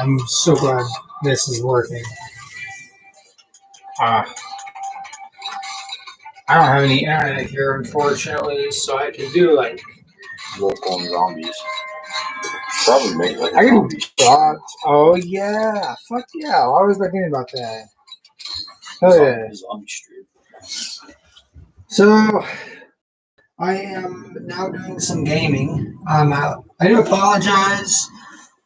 I'm so glad this is working. I don't have any internet here, unfortunately, so I can do like local zombies. Probably make like I a can zombie. Oh yeah, fuck yeah! Why was I thinking about that? Oh yeah. Zombie street. So I am now doing some gaming. I do apologize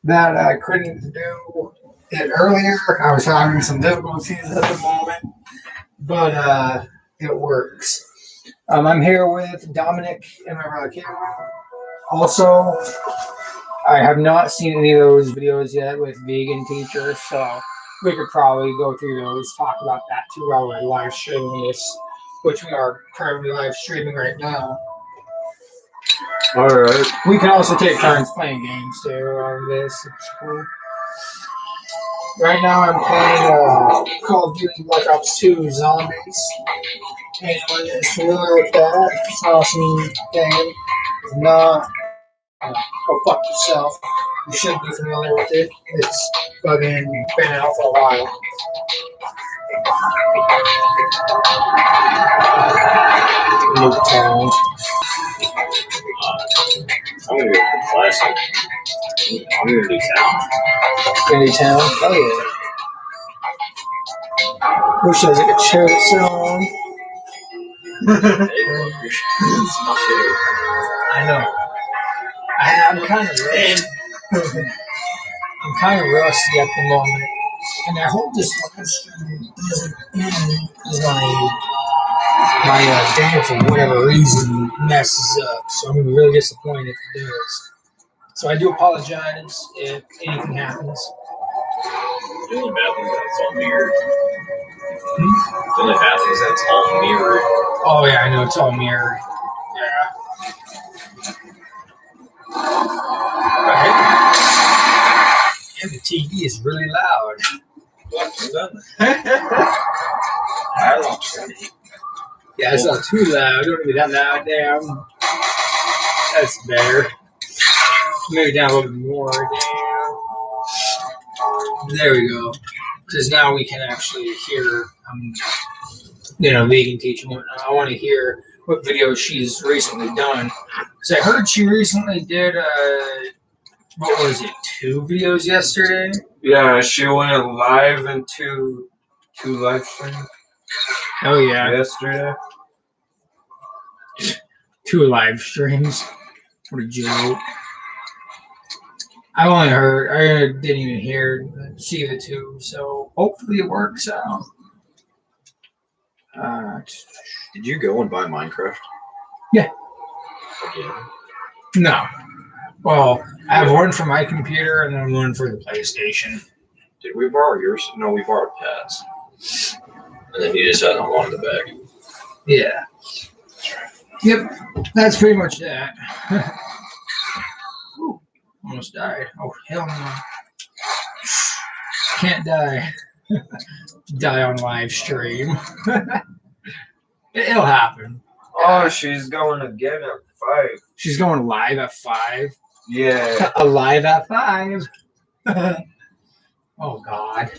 that I couldn't do it earlier. I was having some difficulties at the moment, but it works. I'm here with Dominic and my brother Cameron. Also, I have not seen any of those videos yet with vegan teachers, so we could probably go through those, talk about that too while we're live streaming this, which we are currently live streaming right now. Alright. We can also take turns playing games too on this. It's cool. Right now I'm playing Call of Duty Black Ops 2 Zombies. Anyone is familiar with that? It's an awesome game. If not, go fuck yourself. You should be familiar with it. It's fucking been out for a while. Nuketown. I'm gonna go with the classic. I'm gonna do town. Nuketown? Oh yeah. Wish I was like a cherry song. I know. I'm kind of rusty. I'm kind of rusty at the moment, and I hope this live stream doesn't end because my game for whatever reason messes up. So I'm gonna be really disappointed if it does. So I do apologize if anything happens. The only bad thing is that it's all mirrored. The only bad thing is that it's all mirrored. Oh yeah, I know it's all mirrored. Yeah. Right. And the TV is really loud. Yeah, it's not too loud. Don't be that loud. Damn. That's better. Maybe down a little bit more. Damn. There we go. Because now we can actually hear, vegan teaching. I want to hear what videos she's recently done. Because I heard she recently did, what was it, 2 videos yesterday? Yeah, she went live in two live streams. Oh yeah. Yesterday. 2 live streams. What a joke. I only heard, I didn't even see the 2, so hopefully it works out. Did you go and buy Minecraft? Yeah. Again? No. Well, I have one for my computer and then one for the PlayStation. Did we borrow yours? No, we borrowed Pat's. And then you just had on one in the back. Yeah. Yep. That's pretty much that. Ooh, almost died. Oh, hell no. Can't die. Die on live stream. It'll happen. Oh, she's going again at 5. She's going live at 5. Yeah. Alive at 5. Oh, God.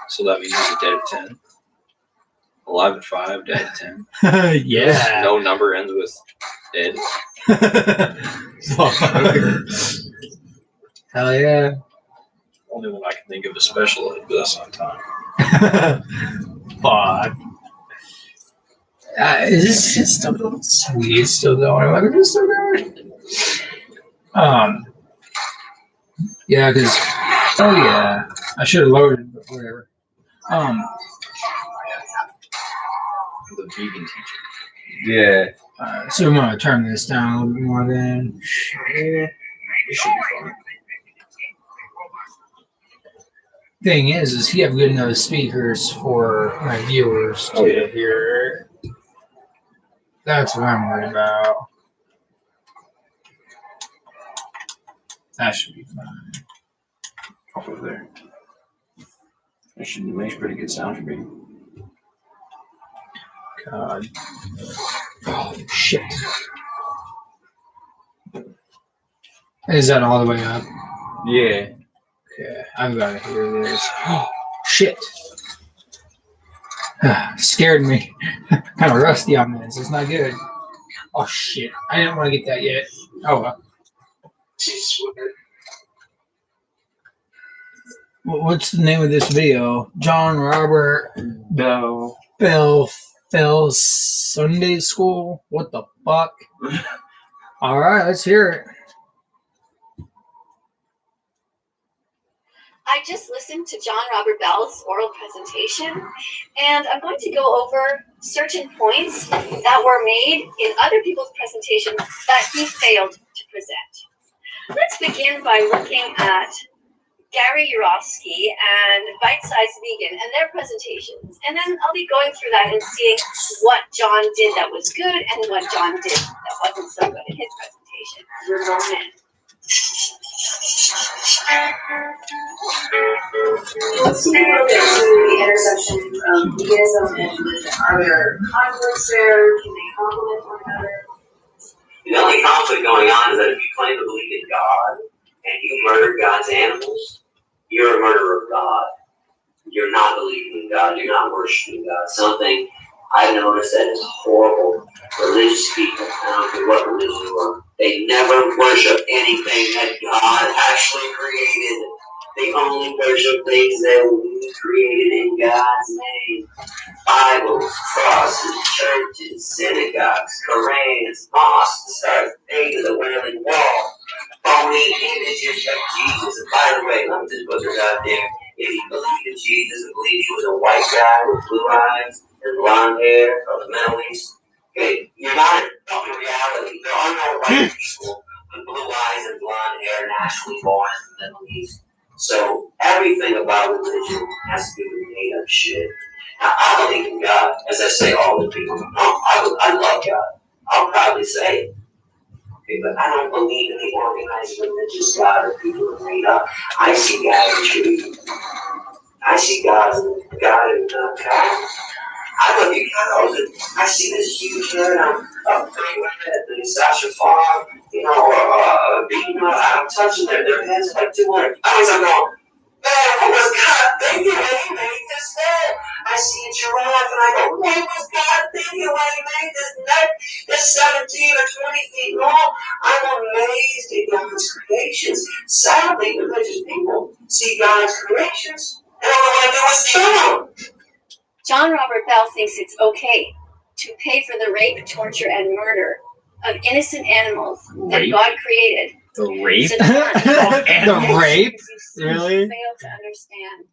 So that means he's dead at 10. Alive at 5, dead at 10. Yeah. No number ends with dead. Hell yeah. Only one I can think of is special ed, but that's not time. Fuck. Is this shit still going? Sweet, it's still going. Like, is it still going? Yeah, because, oh yeah, I should have loaded it, but whatever. The vegan teacher. Yeah. So I'm going to turn this down a little bit more then. It should be fun. Thing is he have good enough speakers for my viewers to hear. That's what I'm worried about. That should be fine. Over there. That should make pretty good sound for me. God. Oh, shit. Is that all the way up? Yeah. Okay, I've got to hear this. Oh, shit. Scared me. Kind of rusty on this. It's not good. Oh, shit. I didn't want to get that yet. Oh, well. What's the name of this video? John Robert No. Bell Sunday School? What the fuck? Alright, let's hear it. I just listened to John Robert Bell's oral presentation, and I'm going to go over certain points that were made in other people's presentations that he failed to present. Let's begin by looking at Gary Yourofsky and Bite Size Vegan and their presentations, and then I'll be going through that and seeing what John did that was good and what John did that wasn't so good in his presentation. We're going in. Let's take a look at the intersection of veganism and religion. Are there conflicts there? Can they complement one another? The only conflict going on is that if you claim to believe in God and you murder God's animals, you're a murderer of God. You're not believing in God. You're not worshiping God. Something I've noticed that is horrible. Religious people, I don't care what religion you are, they never worship anything that God actually created. They only worship things that we created in God's name. Bibles, crosses, churches, synagogues, Korans, mosques, the stars, pages, the Wailing Wall, phony images of Jesus. And by the way, let me just put this out there. If you believe in Jesus and believe he was a white guy with blue eyes and blonde hair from the Middle East, okay, you're not in reality. There are no white people with blue eyes and blonde hair naturally born in the Middle East. So everything about religion has to be made up shit. Now, I believe in God, as I say all the people. I love God. I'll probably say it. Okay, but I don't believe in the organized religious God that people have made up. I see God in truth. I see God in God. I look at cows and I see this huge herd of the Sasha farm, beating them. I'm touching their heads like 200 pounds. I'm going, man, what was God thinking when he made this head? I see a giraffe and I go, what was God thinking when he made this neck? It's 17 or 20 feet long. I'm amazed at God's creations. Sadly, religious people see God's creations and all they want to do is kill them. John Robert Bell thinks it's okay to pay for the rape, torture, and murder of innocent animals that God created. The rape? So John, The rape? you Really? fail to understand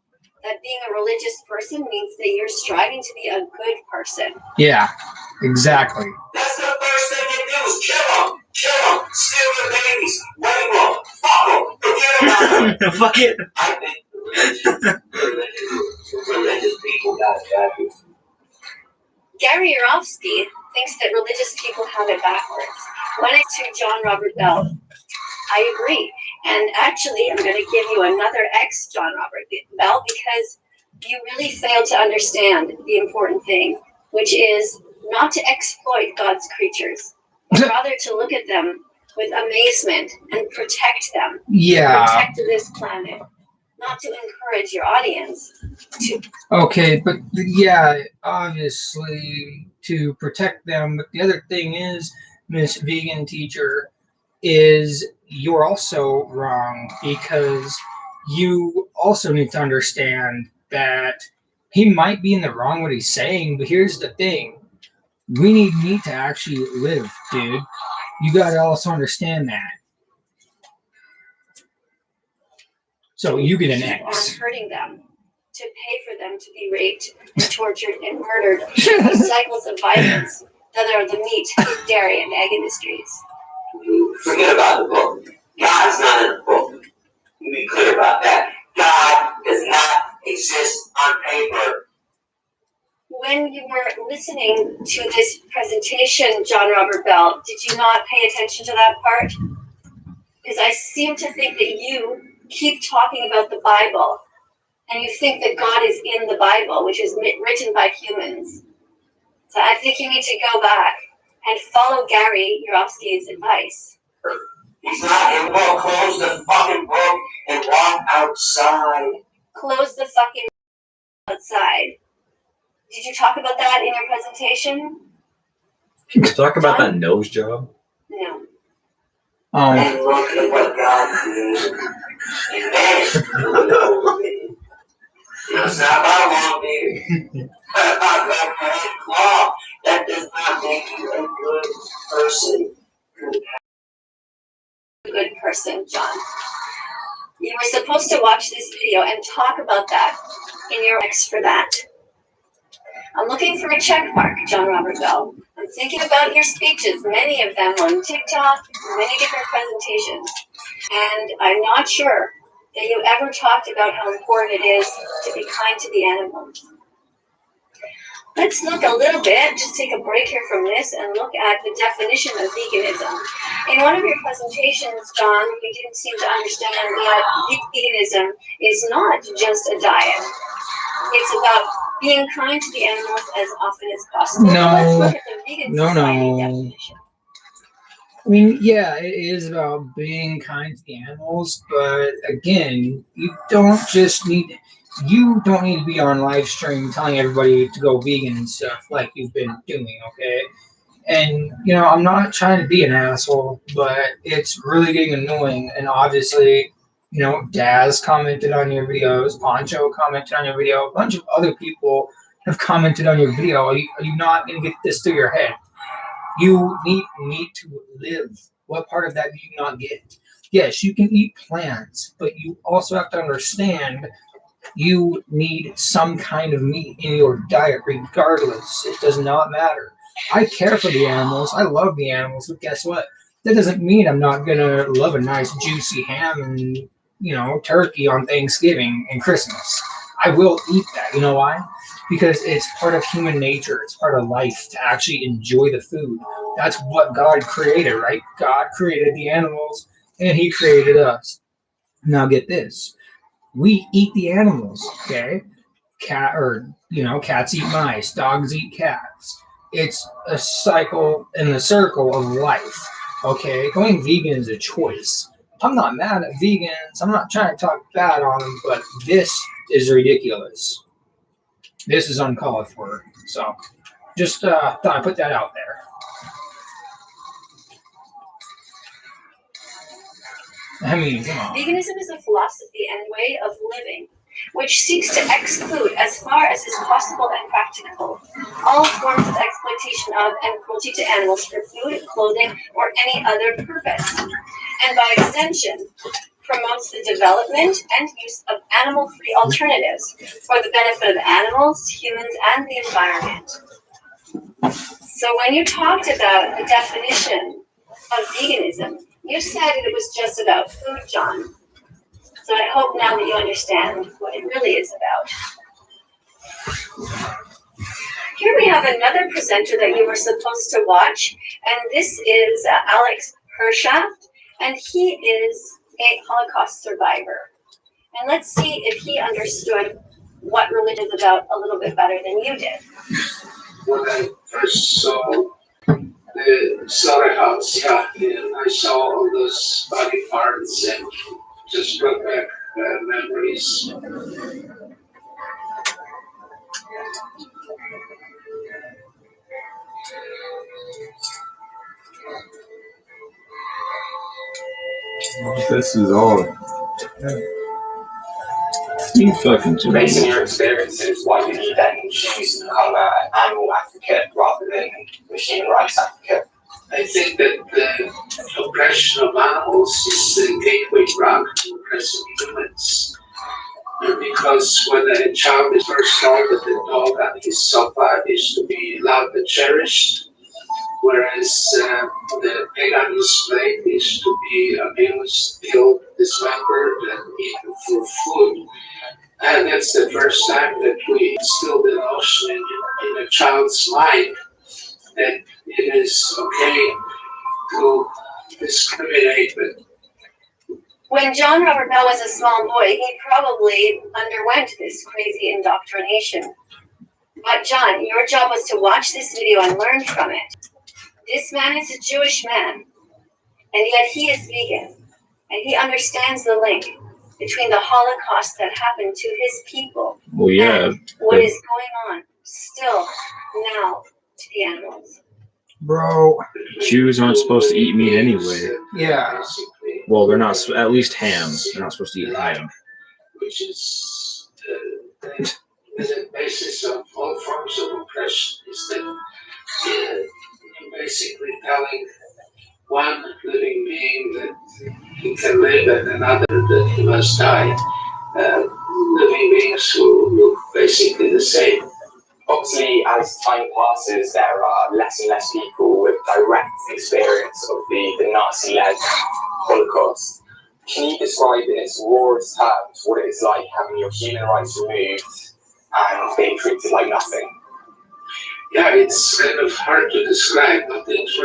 that being a religious person means that you're striving to be a good person. Yeah, exactly. That's the first thing they do is kill them, steal their babies, rape them, fuck them, forget about them. Fuck it. I think religious people got it backwards. Gary Yourofsky thinks that religious people have it backwards. When it's to John Robert Bell, I agree. And actually, I'm going to give you another ex John Robert Bell because you really fail to understand the important thing, which is not to exploit God's creatures, but rather to look at them with amazement and protect them. Yeah. Protect this planet, not to encourage your audience to. Okay, but yeah, obviously to protect them. But the other thing is, Miss Vegan Teacher, is you're also wrong because you also need to understand that he might be in the wrong what he's saying, but here's the thing. We need meat to actually live, dude. You gotta also understand that. So you get an X. On hurting them, to pay for them to be raped and tortured and murdered. These cycles of violence that are the meat, dairy, and egg industries. Forget about the book. God's not in the book. You be clear about that. God does not exist on paper. When you were listening to this presentation, John Robert Bell, did you not pay attention to that part? Because I seem to think that you keep talking about the Bible, and you think that God is in the Bible, which is written by humans. So I think you need to go back and follow Gary Yourofsky's advice. He's not in the book. Close the fucking book and walk outside. Close the fucking outside. Did you talk about that in your presentation? Can we talk about that nose job? No. And look at what God created. And man, it's not about a long beard. About that claw. That does not make you a good person. Good person, John. You were supposed to watch this video and talk about that in your X for that. I'm looking for a check mark, John Robert Bell. I'm thinking about your speeches, many of them on TikTok, many different presentations. And I'm not sure that you ever talked about how important it is to be kind to the animals. Let's look a little bit, just take a break here from this and look at the definition of veganism. In one of your presentations, John, you didn't seem to understand that veganism is not just a diet. It's about being kind to the animals as often as possible. No. Let's look at the vegan society definition. I mean, yeah, it is about being kind to the animals, but again, you don't need to be on live stream telling everybody to go vegan and stuff like you've been doing, okay? And I'm not trying to be an asshole, but it's really getting annoying. And obviously, Daz commented on your videos, Poncho commented on your video, a bunch of other people have commented on your video. Are you not going to get this through your head? You need to live. What part of that do you not get? Yes, you can eat plants, but you also have to understand you need some kind of meat in your diet regardless. It does not matter. I care for the animals. I love the animals, but guess what? That doesn't mean I'm not going to love a nice juicy ham and, turkey on Thanksgiving and Christmas. I will eat that. You know why? Because it's part of human nature. It's part of life to actually enjoy the food. That's what God created, right? God created the animals and he created us. Now get this. We eat the animals, okay? Cats eat mice, dogs eat cats. It's a cycle in the circle of life, okay? Going vegan is a choice. I'm not mad at vegans. I'm not trying to talk bad on them, but this is ridiculous. This is uncalled for. So, just thought I'd put that out there. I mean, come on. Veganism is a philosophy and way of living which seeks to exclude, as far as is possible and practicable, all forms of exploitation of and cruelty to animals for food, clothing, or any other purpose, and by extension, promotes the development and use of animal-free alternatives for the benefit of animals, humans, and the environment. So when you talked about the definition of veganism, you said it was just about food, John. So I hope now that you understand what it really is about. Here we have another presenter that you were supposed to watch, and this is Alex Hershaft, and he is a Holocaust survivor. And let's see if he understood what religion is about a little bit better than you did. When I first saw the slaughterhouse, and I saw all those body parts and just brought back memories. This is all. You fucking Based on your experiences, why do you then choose to become an animal advocate rather than machine rights advocate? I think that the oppression of animals is the gateway drug to oppressing humans. Because when a child is first started, the dog and his sofa is to be loved and cherished, whereas the pig on his plate is to be abused, killed, dismembered, and eaten for food. And that's the first time that we instill the notion in a child's mind that it is okay to discriminate. But when John Robert Bell was a small boy, he probably underwent this crazy indoctrination. But John, your job was to watch this video and learn from it. This man is a Jewish man, and yet he is vegan, and he understands the link between the Holocaust that happened to his people Well, yeah. and what is going on still now to the animals. Bro, Jews aren't supposed to eat meat anyway. yeah. Well, they're not. At least ham. They're not supposed to eat ham. Which is the basis of all forms of oppression, is that you're basically telling one living being that he can live and another that he must die. Living beings who look basically the same. Obviously, as time passes, there are less and less people with direct experience of the Nazi-led Holocaust. Can you describe in its rawest terms what it's like having your human rights removed and being treated like nothing? Yeah, it's kind of hard to describe, but it's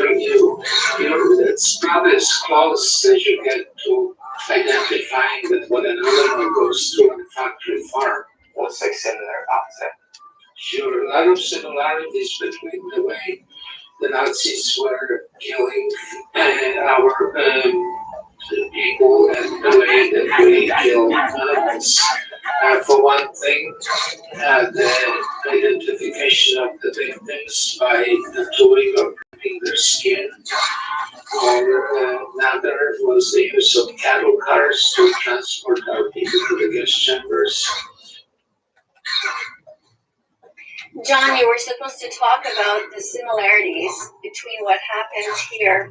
not as close as you get to identifying that what an animal goes through on a factory farm. What's so similar about it? Sure, a lot of similarities between the way the Nazis were killing our people and the way that we kill animals. For one thing, the identification of the victims by tattooing or ripping their skin. Or another was the use of cattle cars to transport our people to the gas chambers. John, you were supposed to talk about the similarities between what happened here,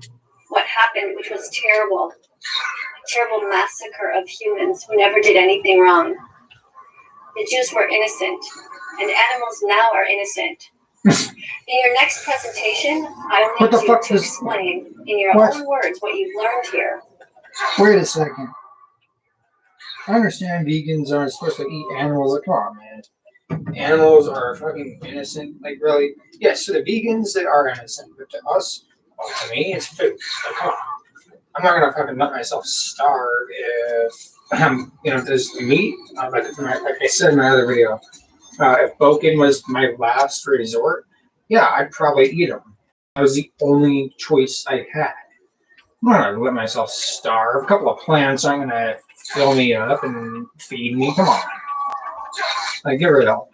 what happened, which was terrible, a terrible massacre of humans who never did anything wrong. The Jews were innocent, and animals now are innocent. In your next presentation, I will need you to explain in your own words what you've learned here. Wait a second. I understand vegans aren't supposed to eat animals. Come on, man. Animals are fucking innocent. Like, really? Yes, to the vegans, they are innocent. But to us, well, to me, it's food. Like, come on. I'm not gonna fucking let myself starve if there's meat. Like I said in my other video, if Boken was my last resort, yeah, I'd probably eat them. That was the only choice I had. I'm not gonna let myself starve. A couple of plants aren't gonna fill me up and feed me. Come on. Like, get rid of them.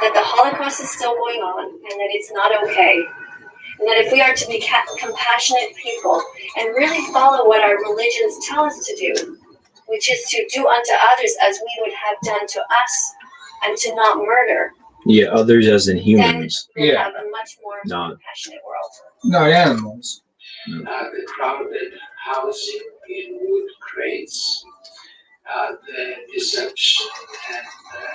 That the Holocaust is still going on, and that it's not okay. And that if we are to be compassionate people and really follow what our religions tell us to do, which is to do unto others as we would have done to us, and to not murder. Yeah, others as in humans. Then we'll have a much more compassionate world. Not animals. The crowded housing in wood crates, the deception and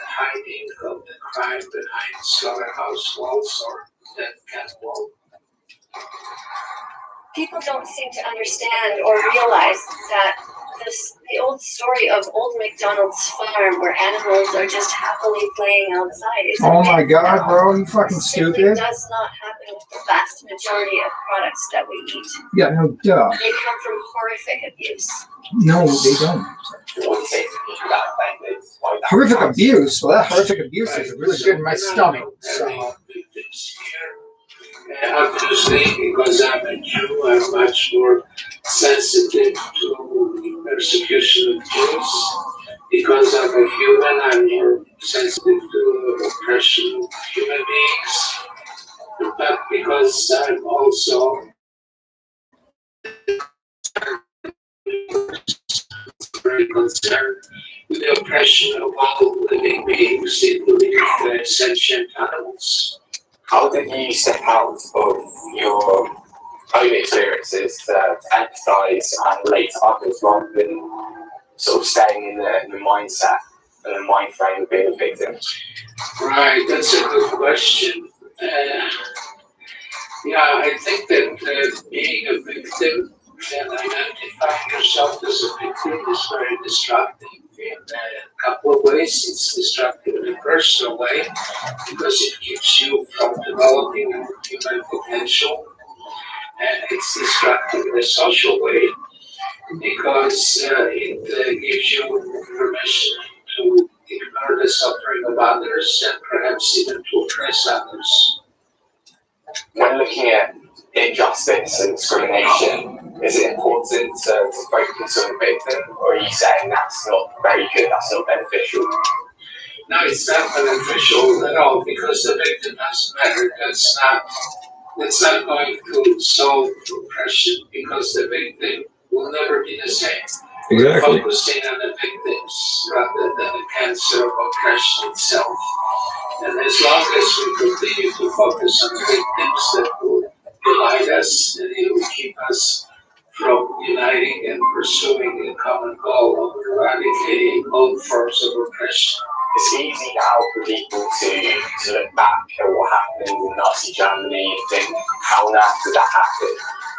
hiding of the crime behind slaughterhouse walls or death camp wall. People don't seem to understand or realize that the old story of old MacDonald's farm where animals are just happily playing outside is oh my god, bro, you fucking stupid. It does not happen with the vast majority of products that we eat. Yeah, no duh. They come from horrific abuse. No, they don't. Horrific abuse? Well, that horrific abuse is really good in my stomach. So. Obviously, because I'm a Jew, I'm much more sensitive to persecution of Jews. Because I'm a human, I'm more sensitive to oppression of human beings. But because I'm also very concerned with the oppression of all living beings, including the sentient animals. How did you step out of your own experiences to empathize and relate to others rather than sort of staying in the mindset and the mind frame of being a victim? Right, that's a good question. I think that being a victim and identifying yourself as a victim is very destructive. In a couple of ways, it's destructive in a personal way because it keeps you from developing your human potential, and it's destructive in a social way because it gives you permission to ignore the suffering of others and perhaps even to oppress others. When looking at injustice and discrimination, is it important to focus on the victim, or are you saying that's not very good, that's not beneficial? No, it's not beneficial at all because the victim doesn't matter. That's not going to solve oppression because the victim will never be the same. We're Exactly. focusing on the victims rather than the cancer of oppression itself. And as long as we continue to focus on the victims, that will unite us and it will keep us from uniting and pursuing a common goal of eradicating all forms of oppression. It's easy now for people to look back at what happened in Nazi Germany and think, how on earth did that happen?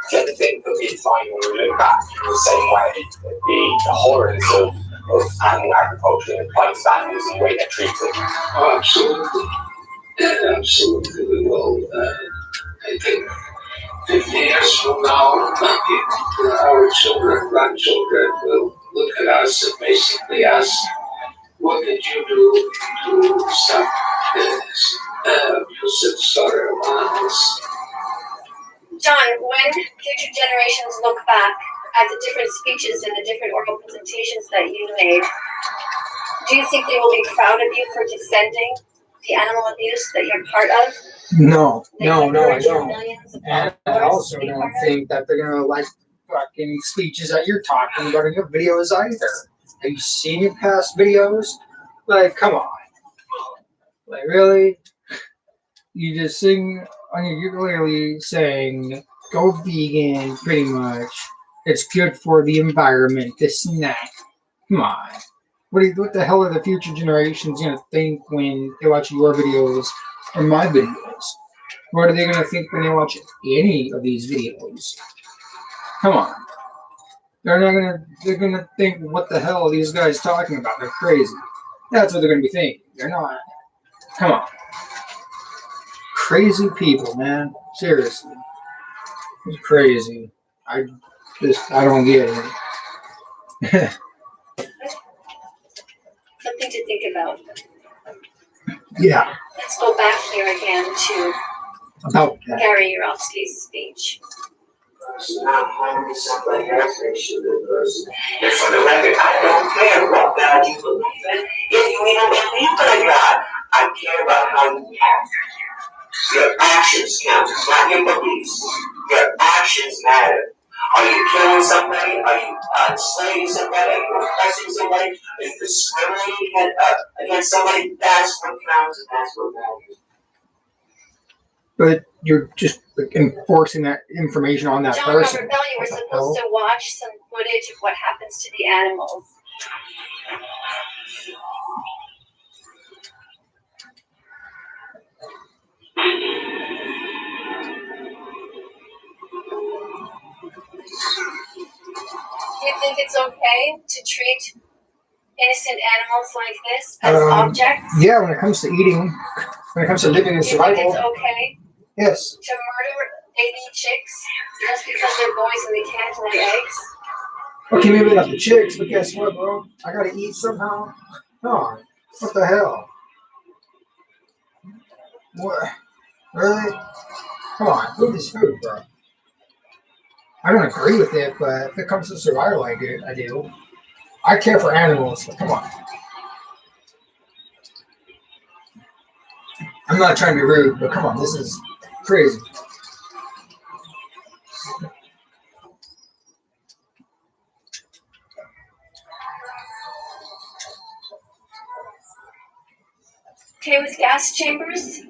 Do you ever think there'll be a time when we look back in the same way at the horrors of animal agriculture and place animals and the way they're treated? Oh, absolutely. Yeah, absolutely, we will. I think 50 years from now, our children, grandchildren will look at us and basically ask, what did you do to stop this abuse and slaughter of animals? John, when future generations look back at the different speeches and the different oral presentations that you made, do you think they will be proud of you for defending the animal abuse that you're part of? No, That no, you no, I encourage your don't. millions of And I followers also to be don't part of? think that they're gonna like fucking speeches that you're talking about in your videos either. Have you seen your past videos? Like, come on. Like, really? You just sing on your ukulele saying, go vegan, pretty much. It's good for the environment, this and that. Come on. What the hell are the future generations gonna think when they watch your videos or my videos? What are they gonna think when they watch any of these videos? Come on. They're gonna think, what the hell are these guys talking about? They're crazy. That's what they're gonna be thinking. They're not. Come on. Crazy people, man. Seriously. It's crazy. I don't get it. Something to think about. Yeah, Let's go back here again to about that. Gary Yourofsky's speech. Not harming somebody else makes you a good person. And for the record, I don't care what God you believe in. If you even believe in a God, I care about how you act. Your actions count, not your beliefs. Your actions matter. Are you killing somebody? Are you enslaving somebody? Are you oppressing somebody? Are you discriminating against somebody? That's what counts and that's what matters. But you're just enforcing that information on that John person. Robert Bell, you were supposed to watch some footage of what happens to the animals. Do you think it's okay to treat innocent animals like this as objects? Yeah, when it comes to eating, when it comes to living and Do you think survival, it's okay yes. to murder baby chicks just because they're boys and they can't lay eggs? Okay, maybe not the chicks, but guess what, bro? I gotta eat somehow. Come on. What the hell? What? Really? Come on, food is food, bro. I don't agree with it, but if it comes to survival, I do. I care for animals, but come on. I'm not trying to be rude, but come on, this is crazy. Okay with gas chambers?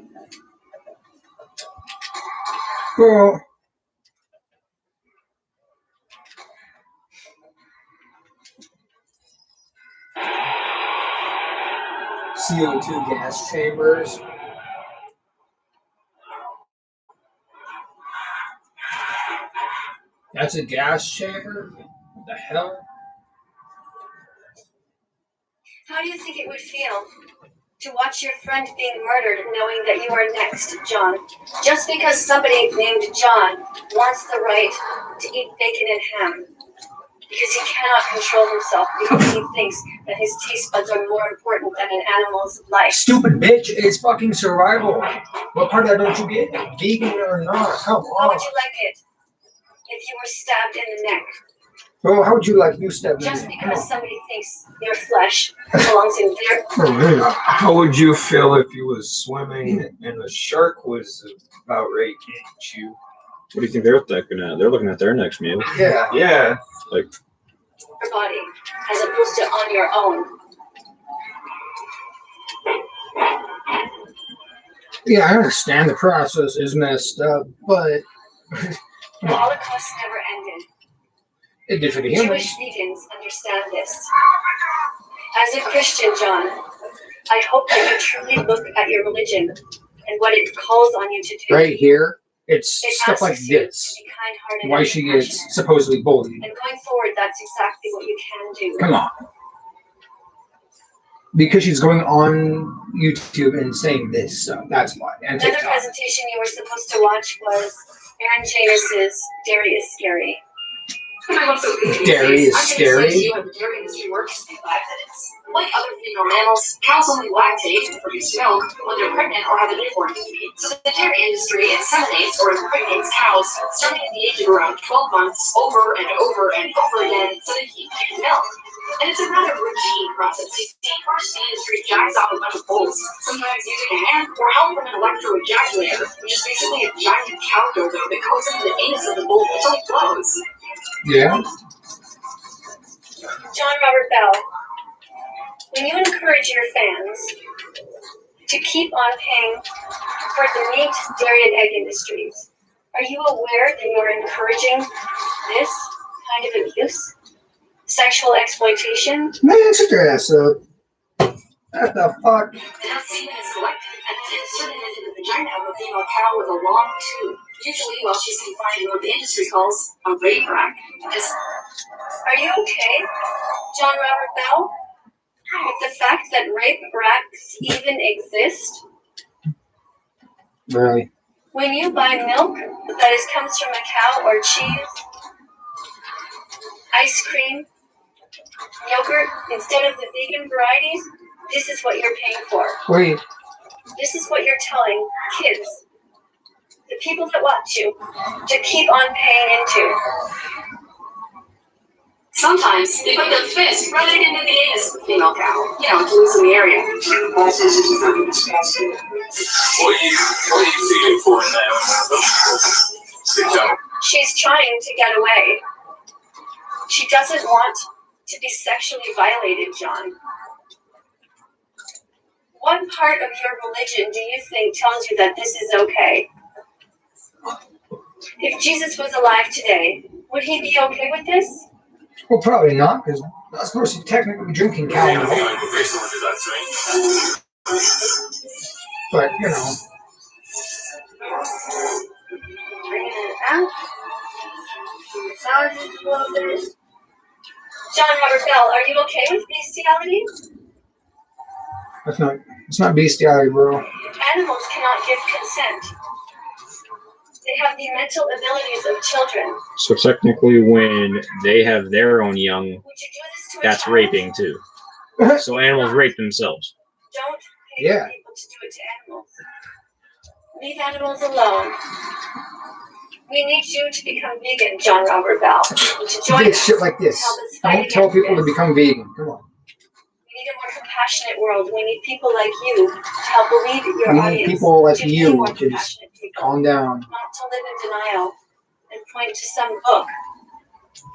Well, CO2 gas chambers. That's a gas chamber? What the hell? How do you think it would feel to watch your friend being murdered knowing that you are next, John? Just because somebody named John wants the right to eat bacon and ham. because he cannot control himself because he thinks that his taste buds are more important than an animal's life. Stupid bitch, it's fucking survival. What part of that don't you get? Vegan or not? Come How on. would you like it if you were stabbed in the neck? Well, how would you like you step in? Just because somebody thinks your flesh belongs in their... How would you feel if you was swimming and a shark was about ready to eat you? What do you think they're looking at? They're looking at their next meal. Yeah. Yeah. your body as opposed to on your own. Yeah, I understand the process is messed up, but The Holocaust never ended. it did for the humans. Jewish vegans understand this. As a Christian, John, I hope that you truly look at your religion and what it calls on you to do. Right here, it's It stuff like asks you this. to be kind-hearted Why and she compassionate. gets supposedly bullied. And going forward, that's exactly what you can do. Come on. Because she's going on YouTube and saying this stuff. That's why. And Another TikTok. presentation you were supposed to watch was Aaron Janus's Dairy is Scary. Dairy is scary. You and the dairy industry works in 5 minutes. Like other female mammals, cows only lactate and produce milk when they're pregnant or have a newborn baby. So the dairy industry inseminates or impregnates cows starting at the age of around 12 months over and over and over again so they keep making milk. And it's a rather routine process. You see, first the industry jacks off a bunch of bulls, sometimes using a hand or helping an electro-ejaculator, which is basically a giant cow dildo that goes into the anus of the bull until it blows. Yeah. John Robert Bell, when you encourage your fans to keep on paying for the meat, dairy, and egg industries, are you aware that you are encouraging this kind of abuse? Sexual exploitation? Man, shut your ass up. What the fuck? That semen is collected and then inserted into the vagina of a female cow with a long tube, usually while she's confined in what the industry calls a rape rack. Are you okay, John Robert Bell? With the fact that rape racks even exist? Really? When you buy milk that comes from a cow or cheese, ice cream, yogurt, instead of the vegan varieties, this is what you're paying for. Wait. This is what you're telling kids, the people that watch you, to keep on paying into. Sometimes they put their fist right into the anus of the female cow, to loosen the area. What are you feeling for now? Sit down. She's trying to get away. She doesn't want to be sexually violated, John. What part of your religion do you think tells you that this is okay? If Jesus was alive today, would he be okay with this? Well, probably not, because not supposed to technically drinking cow milk. But, Bringing it out. Massage it a little bit. John Robert Bell, are you okay with bestiality? It's not bestiality, bro. Animals cannot give consent. They have the mental abilities of children. So technically, when they have their own young, Would you do this to a that's child? raping too. So animals rape themselves. Don't pay for people to do it to animals. Leave animals alone. We need you to become vegan, John Robert Bell. And to join Big us shit like this. to help us fight Don't tell against people to this. become vegan. Come on. We need a more compassionate world. We need people like you to help lead your We audience. need people like to be you more to just compassionate people, calm down. not to live in denial and point to some book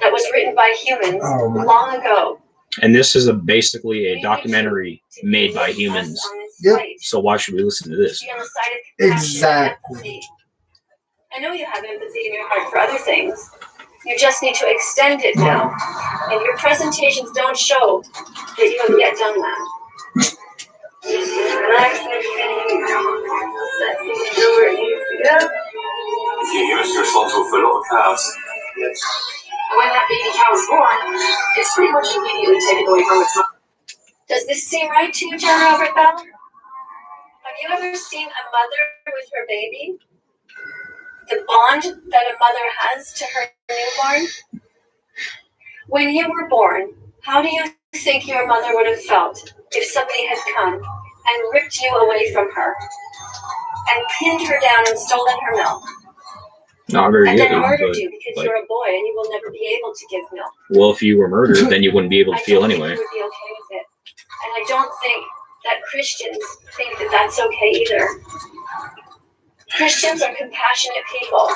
that was written by humans Oh, my. long ago. And this is basically a documentary made by humans. Yep. So why should we listen to this? Be on the side of compassion and Exactly. empathy. I know you have empathy in your heart for other things. You just need to extend it now. And your presentations don't show that you have yet done that. Relax and set things over easy up. You use responsible for a lot of cows. And when that baby cow is born, it's pretty much immediately taken away from its mother. Does this seem right to you, John Robert Bell? Have you ever seen a mother with her baby? The bond that a mother has to her newborn? When you were born, how do you think your mother would have felt if somebody had come and ripped you away from her and pinned her down and stolen her milk Not very and good, then murdered but you because like, you're a boy and you will never be able to give milk? well, if you were murdered, then you wouldn't be able to I feel don't think anyway. you would be okay with it. And I don't think that Christians think that that's okay either. Christians are compassionate people.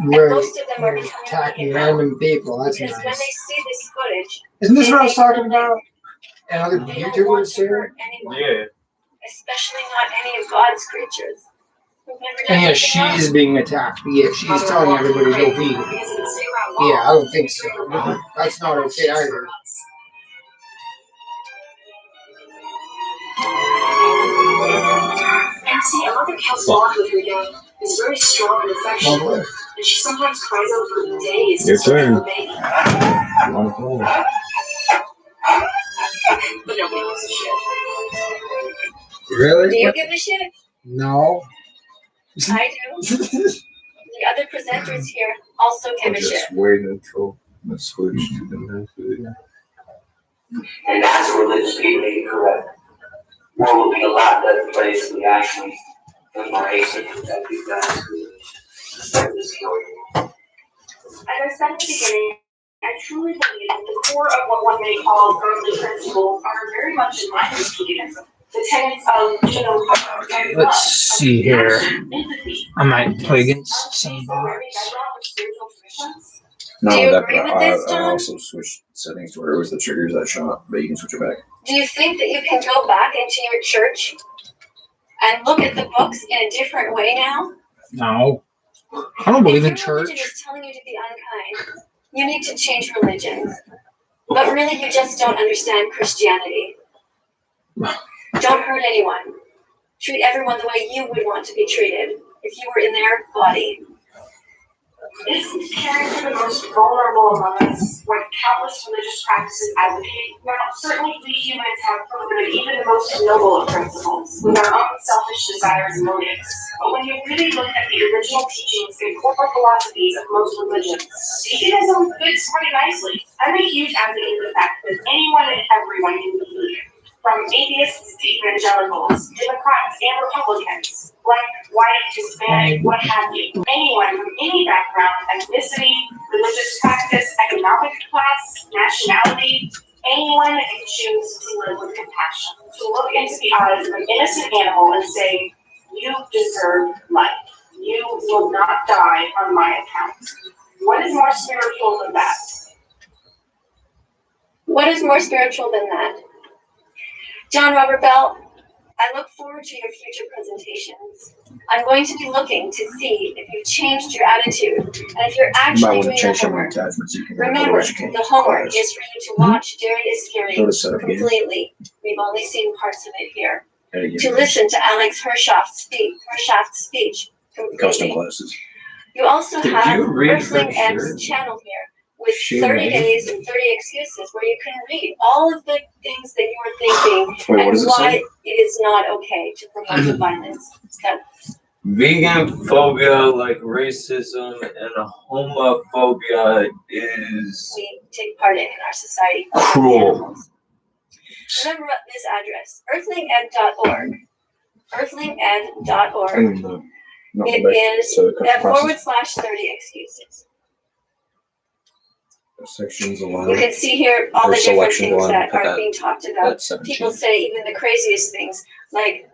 Where most of them are you're becoming attacking vegan now. random people. That's Because when they nice. see this footage, Isn't this they what I was make talking them about? And other They don't want YouTubers to too? hurt anyone, Yeah. especially not any of God's creatures. Who've never done And yeah, anything wrong. she's being attacked. Yeah, she's telling everybody to go vegan. Yeah, I don't think so. That's not okay either. And see, a mother cow's bond with her young is very strong and affectionate, Lovely. and she sometimes cries out for days Your concerning turn. her baby. You want to play? But nobody gives a shit. Really? Do you give a shit? No. I do. The other presenters here also give a shit. Just wait until the switch to the next video. And that's a religious people incorrect. War will be a lot better place if we actually embrace and protect these guys who are this killing. As I said at the beginning, I truly believe that the core of what one may call earthly principles are very much in line with veganism. The tenets of, Let's see here. I might play against some bots. Do you agree with this, I John? also switched settings to where it was the triggers that shot, but you can switch it back. Do you think that you can go back into your church and look at the books in a different way now? No. I don't believe in If your religion church. is telling you to be unkind, you need to change religions. But really, you just don't understand Christianity. Don't hurt anyone. Treat everyone the way you would want to be treated if you were in their body. Isn't caring for the most vulnerable among us what countless religious practices advocate? Now, certainly we humans have proven even the most noble of principles, with our own selfish desires and motives. But when you really look at the original teachings and core philosophies of most religions, veganism fits pretty nicely. I'm a huge advocate of the fact that anyone and everyone can be vegan. From atheists to evangelicals, Democrats and Republicans, black, white, Hispanic, what have you. Anyone from any background, ethnicity, religious practice, economic class, nationality, anyone can choose to live with compassion, to look into the eyes of an innocent animal and say, you deserve life. You will not die on my account. What is more spiritual than that? What is more spiritual than that? John Robert Bell, I look forward to your future presentations. I'm going to be looking to see if you've changed your attitude and if you're You might actually want to doing change the some of the homework. attachments you can Remember, otherwise you can't the use homework class. is for you to watch Jerry is Go Scary to setup again. completely. We've only seen parts of it here. And again, To listen to Alex Hershaft's speech custom completely. classes. You also Did have you read Earthling her Ed's shirt? channel here with She 30 made- days and 30 excuses where you can read all of the things that you were thinking Wait, what and does it why say? it is not okay to promote the violence. That Vegan phobia, like racism and homophobia, is we take part in our society. cruel. Remember this address, earthlinged.org. Earthlinged.org. And not It the back, is so the at custom classes. /30 excuses. Sections You allowed. can see here all Or the different selections things allowed. that Put are that being talked about. at 17. People say even the craziest things, like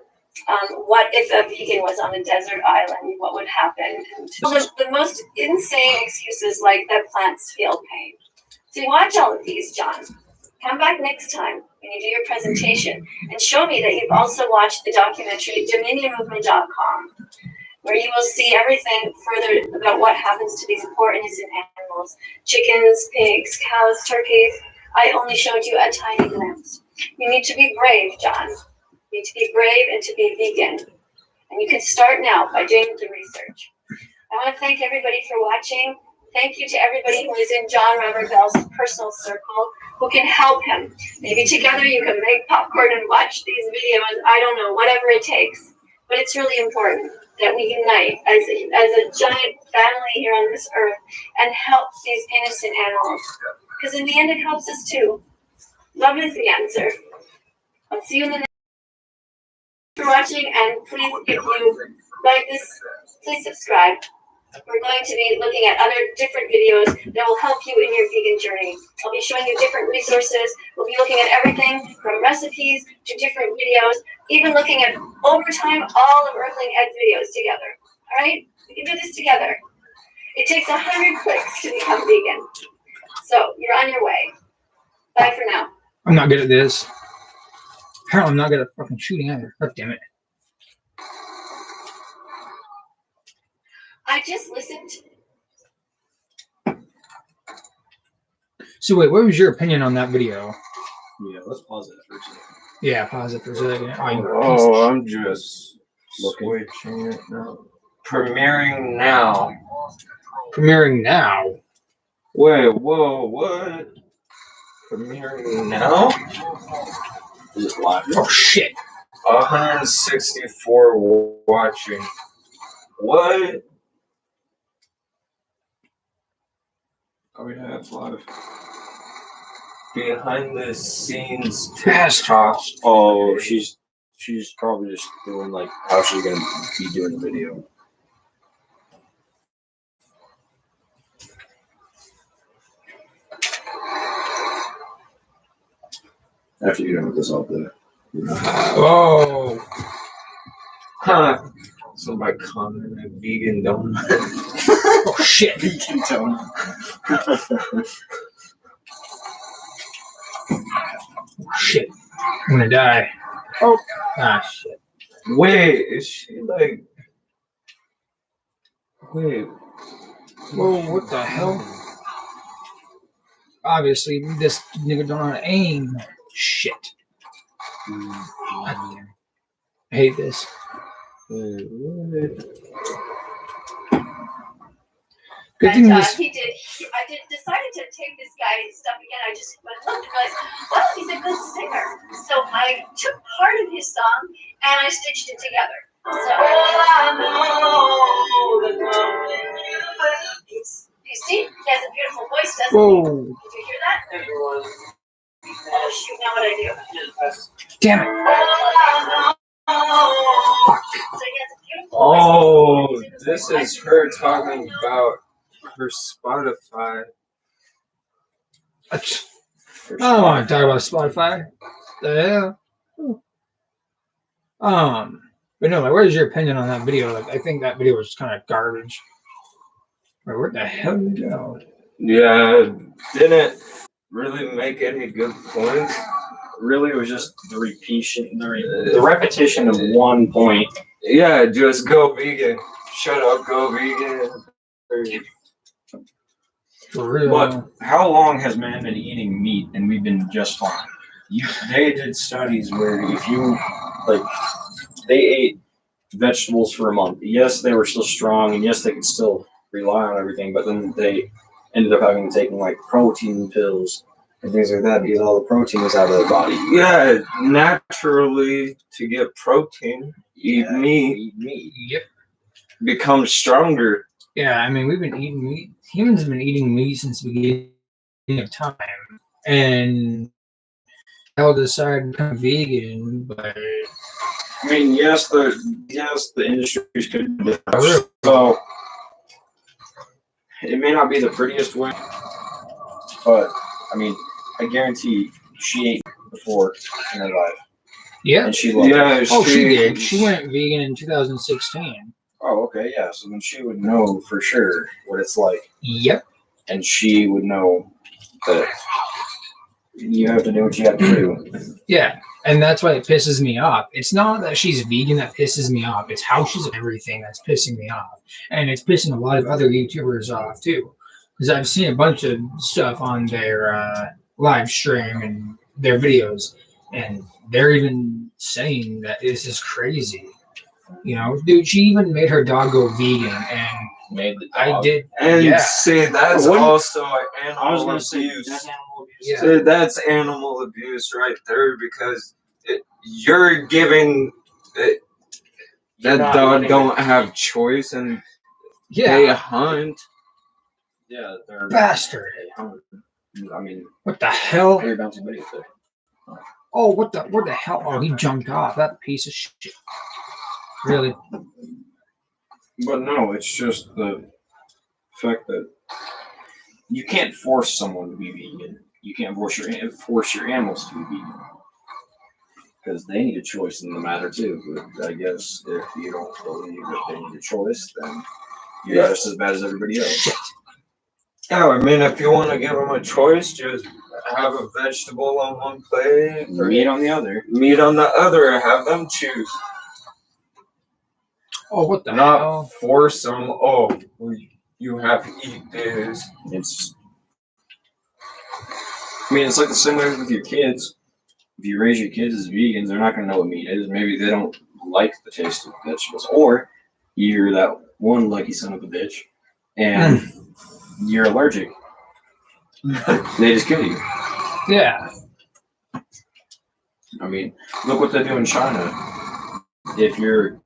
what if a vegan was on a desert island? What would happen? And the most insane excuses, like that plants feel pain. So watch all of these, John. Come back next time when you do your presentation and show me that you've also watched the documentary DominionMovement.com, where you will see everything further about what happens to these poor innocent animals: chickens, pigs, cows, turkeys. I only showed you a tiny glimpse. You need to be brave, John. You need to be brave and to be vegan. And you can start now by doing the research. I want to thank everybody for watching. Thank you to everybody who is in John Robert Bell's personal circle who can help him. Maybe together you can make popcorn and watch these videos. I don't know, whatever it takes. But it's really important that we unite as a giant family here on this earth and help these innocent animals. because in the end it helps us too. Love is the answer. I'll see you in the next for watching, and please, if you like this, please subscribe. We're going to be looking at other different videos that will help you in your vegan journey. I'll be showing you different resources. We'll be looking at everything from recipes to different videos, even looking at overtime all of Earthling Ed's videos together. All right? We can do this together. It takes 100 clicks to become vegan. So you're on your way. Bye for now. I'm not good at this. Apparently I'm not good at fucking shooting either. God damn it. I just listened. So wait, what was your opinion on that video? Yeah, let's pause it for a second. Yeah, pause it for a second. Oh, I'm just switching it now. Premiering now. Premiering now? Wait, whoa, what? Premiering now? Is it live? Oh shit. 164 watching. What? Oh yeah, it's live. Behind the scenes Fast talks. Oh, she's probably just doing like how she's gonna be doing the video. After you're done with this, I'll do it. Oh. Huh. Somebody commented a vegan donut. Oh shit. Vegan donut. Shit. I'm gonna die. Oh. Ah shit. Wait, is she like? Wait. Whoa, what the hell? Obviously, this nigga don't know how to aim. Shit. I hate this. Good And thing this. I decided to take this guy's stuff again. I just went and looked and realized, well, he's a good singer. So I took part of his song and I stitched it together. So you see, he has a beautiful voice, doesn't he? Whoa. Did you hear that? Oh shoot! Now what I do? Damn it. Fuck. So he has a beautiful Oh, voice. this is her talking about her Spotify. I don't want to talk about Spotify. The hell? But no, like, what is your opinion on that video? Like, I think that video was kind of garbage. Like, where the hell did you go? Yeah, didn't really make any good points. Really, it was just the repetition of one point. Yeah, just go vegan. Shut up, go vegan. For real. But how long has man been eating meat and we've been just fine? They did studies where if you, like, they ate vegetables for a month. Yes, they were still strong, and yes, they could still rely on everything, but then they ended up having to take, like, protein pills and things like that because all the protein was out of their body. Yeah, naturally, to get protein, eat meat. Yep. Become stronger. Yeah, I mean, we've been eating meat. Humans have been eating meat since the beginning of time. And I'll decide to become vegan, but I mean, yes, the industries could be different. So it may not be the prettiest way, but I mean, I guarantee she ate before in her life. yeah. And she loved it. Oh, she did. She went vegan in 2016. Oh, okay, yeah. So then she would know for sure what it's like. Yep. And she would know that you have to do what you have to do. Yeah. And that's why it pisses me off. It's not that she's vegan that pisses me off. It's how she's everything that's pissing me off. And it's pissing a lot of other YouTubers off too. Because I've seen a bunch of stuff on their live stream and their videos. And they're even saying that this is crazy. You know, dude, she even made her dog go vegan, and Made the I dog. did. And Yeah. see, that's Wouldn't- also I was animal gonna say abuse. that's animal abuse. Yeah. See, that's animal abuse right there because you're giving that not dog letting don't have choice and Yeah. they hunt. Yeah, they're Bastard. they hunt. I mean, What the hell? very bouncing videos there. Oh, what the hell? Oh, he jumped off. That piece of shit. Really? But no, it's just the fact that you can't force someone to be vegan. You can't force your animals to be vegan because they need a choice in the matter too. But I guess if you don't believe that they need a choice, then you're just as bad as everybody else. Yeah, I mean, if you want to give them a choice, just have a vegetable on one plate, or Meat on the other. meat on the other. Have them choose. Oh, what the Not hell? force them. Oh, you have to eat this. I mean, it's like the same way with your kids. If you raise your kids as vegans, they're not going to know what meat is. Maybe they don't like the taste of vegetables, or you're that one lucky son of a bitch, and you're allergic. They just kill you. Yeah. I mean, look what they do in China. If you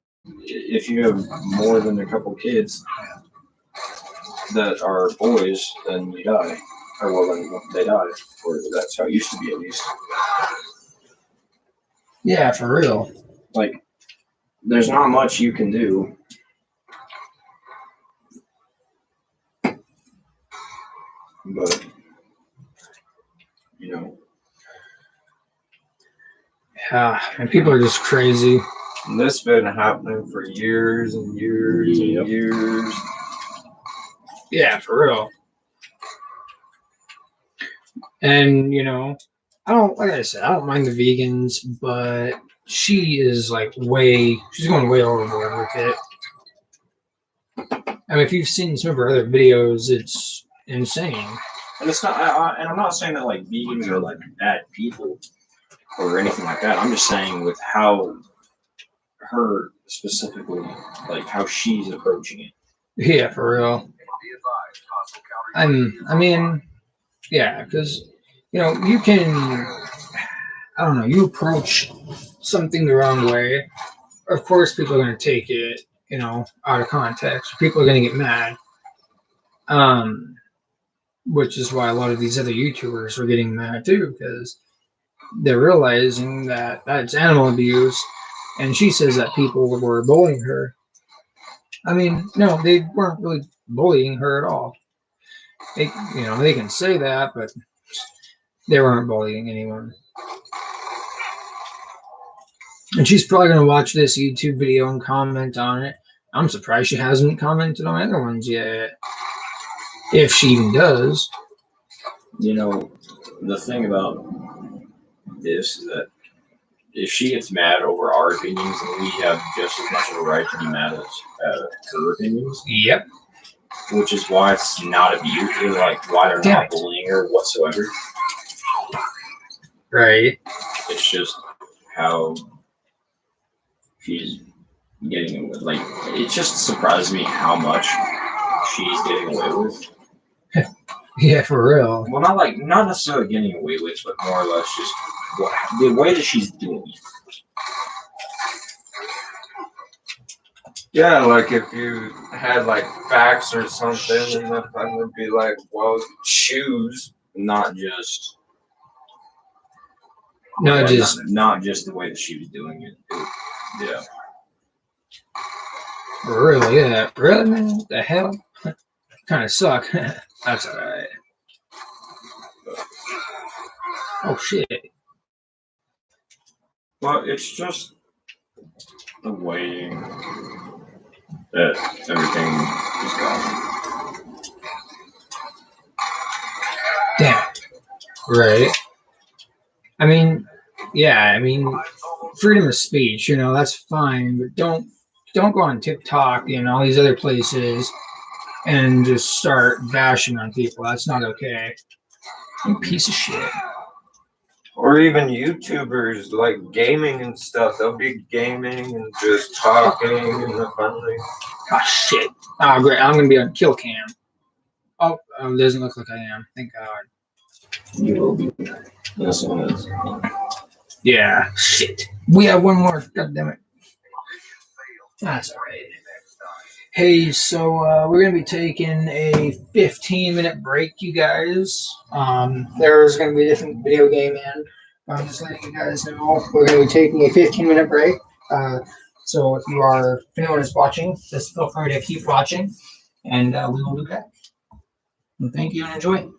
have more than a couple kids that are boys, then you die. Or well, then they die. Or that's how it used to be, at least. Yeah, for real. Like, there's not much you can do. But, you know. Yeah, and people are just crazy. And this has been happening for years and years and years. Yeah, for real. And like I said, I don't mind the vegans, but she's going way overboard with it. I mean, if you've seen some of her other videos, it's insane. And it's not, and I'm not saying that like vegans are like bad people or anything like that. I'm just saying with how her specifically, like how she's approaching it. Yeah, for real. I mean, yeah, because you can, I don't know, you approach something the wrong way. Of course, people are going to take it, out of context. People are going to get mad. Which is why a lot of these other YouTubers are getting mad too, because they're realizing that that's animal abuse, and she says that people were bullying her. I mean, no, they weren't really bullying her at all. They can say that, but they weren't bullying anyone. And she's probably going to watch this YouTube video and comment on it. I'm surprised she hasn't commented on other ones yet. If she even does. The thing about this is that if she gets mad over our opinions, then we have just as much of a right to be mad as her opinions. Yep. Which is why it's not abuse, like why they're not bullying her whatsoever. Right. It's just how she's getting away. Like, it just surprises me how much she's getting away with. Yeah, for real. Well, not necessarily getting away with, but more or less just the way that she's doing it. Yeah, like if you had like facts or something, and then would be like, well, choose, not just not just the way that she was doing it. Yeah. For real, yeah. Really, man? What the hell? Kind of suck. That's alright. Oh, shit. Well, it's just the way that everything is going. Damn. Right. I mean, yeah, freedom of speech, that's fine, but don't go on TikTok and all these other places and just start bashing on people. That's not okay. You piece of shit. or even YouTubers like gaming and stuff. They'll be gaming and just talking and finally. Oh shit! Oh great, I'm gonna be on kill cam. Oh, it doesn't look like I am. Thank God. You will be. This one is. Yeah. Shit. We have one more. God damn it. That's alright. Hey, so we're gonna be taking a 15-minute break, you guys. There's gonna be a different video game in. I'm just letting you guys know we're gonna be taking a 15-minute break. So if anyone is watching, just feel free to keep watching, and we will be back. And thank you and enjoy.